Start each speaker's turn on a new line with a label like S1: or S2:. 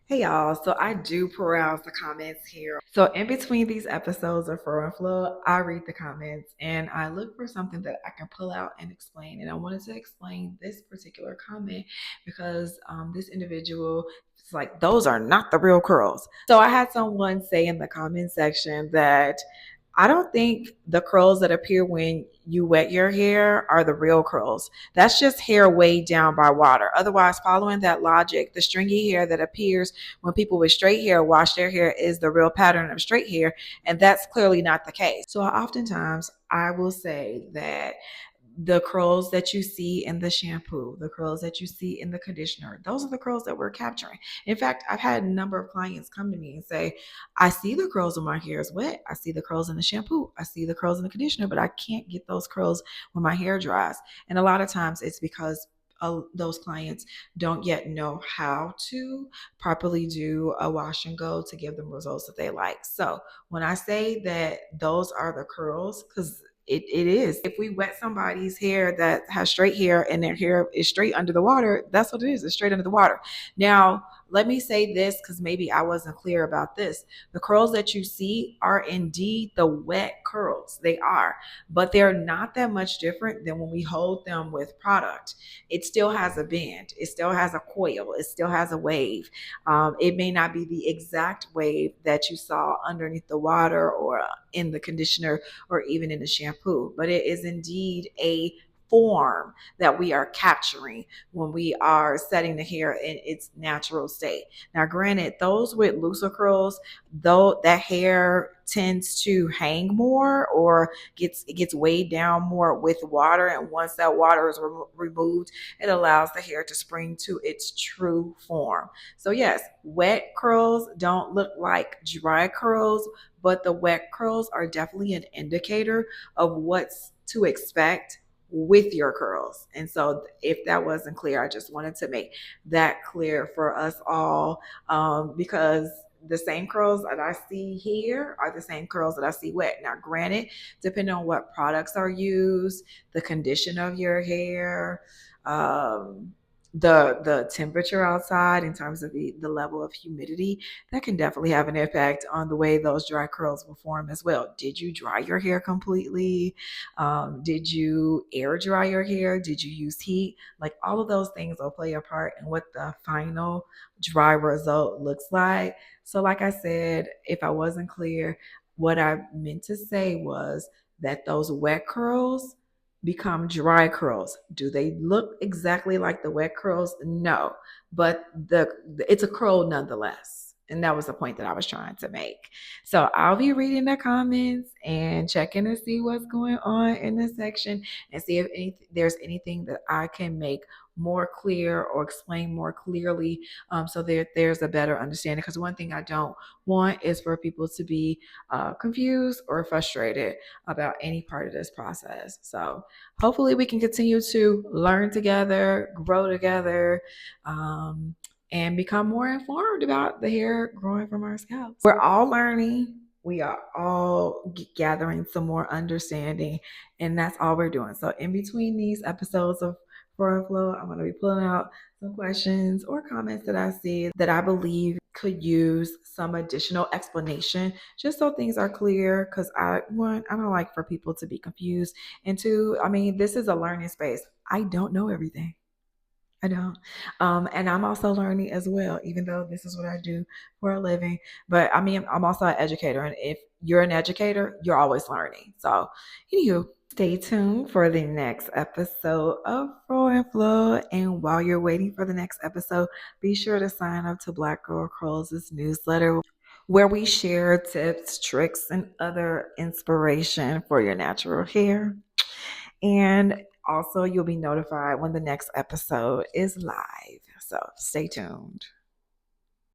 S1: Hey y'all, so I do peruse the comments here. So in between these episodes of Fro and Flow, I read the comments and I look for something that I can pull out and explain. And I wanted to explain this particular comment because this individual is like, those are not the real curls. So I had someone say in the comment section that I don't think the curls that appear when you wet your hair are the real curls. That's just hair weighed down by water. Otherwise, following that logic, the stringy hair that appears when people with straight hair wash their hair is the real pattern of straight hair, and that's clearly not the case. So oftentimes I will say that the curls that you see in the shampoo, the curls that you see in the conditioner, those are the curls that we're capturing. In fact, I've had a number of clients come to me and say, I see the curls when my hair is wet. I see the curls in the shampoo. I see the curls in the conditioner, but I can't get those curls when my hair dries. And a lot of times it's because those clients don't yet know how to properly do a wash and go to give them results that they like. So when I say that those are the curls, because it is. If we wet somebody's hair that has straight hair and their hair is straight under the water, that's what it is. It's straight under the water. Now, let me say this because maybe I wasn't clear about this. The curls that you see are indeed the wet curls. They are, but they're not that much different than when we hold them with product. It still has a bend, it still has a coil, it still has a wave. It may not be the exact wave that you saw underneath the water or in the conditioner or even in the shampoo, but it is indeed a form that we are capturing when we are setting the hair in its natural state. Now, granted, those with looser curls, though that hair tends to hang more or it gets weighed down more with water, and once that water is removed, it allows the hair to spring to its true form. So yes, wet curls don't look like dry curls, but the wet curls are definitely an indicator of what's to expect with your curls. And so, if that wasn't clear, I just wanted to make that clear for us all, because the same curls that I see here are the same curls that I see wet. Now, granted, depending on what products are used, the condition of your hair, um, the temperature outside in terms of the level of humidity, that can definitely have an impact on the way those dry curls will form as well. Did you dry your hair completely? Did you air dry your hair? Did you use heat? Like, all of those things will play a part in what the final dry result looks like. So, like I said, if I wasn't clear, what I meant to say was that those wet curls become dry curls. Do they look exactly like the wet curls? No, but it's a curl nonetheless. And that was the point that I was trying to make. So I'll be reading the comments and checking to see what's going on in this section and see if there's anything that I can make more clear or explain more clearly, so that there's a better understanding. Because one thing I don't want is for people to be confused or frustrated about any part of this process. So hopefully we can continue to learn together, grow together, and become more informed about the hair growing from our scalps. We're all learning. We are all gathering some more understanding, and that's all we're doing. So, in between these episodes of Flow and Flow, I'm going to be pulling out some questions or comments that I see that I believe could use some additional explanation, just so things are clear. Because I don't like for people to be confused, and two, I mean, this is a learning space. I don't know everything. I don't. And I'm also learning as well, even though this is what I do for a living. But I mean, I'm also an educator. And if you're an educator, you're always learning. So, anywho, stay tuned for the next episode of Flow and Flow. And while you're waiting for the next episode, be sure to sign up to Black Girl Curls' newsletter, where we share tips, tricks, and other inspiration for your natural hair. And also, you'll be notified when the next episode is live. So stay tuned.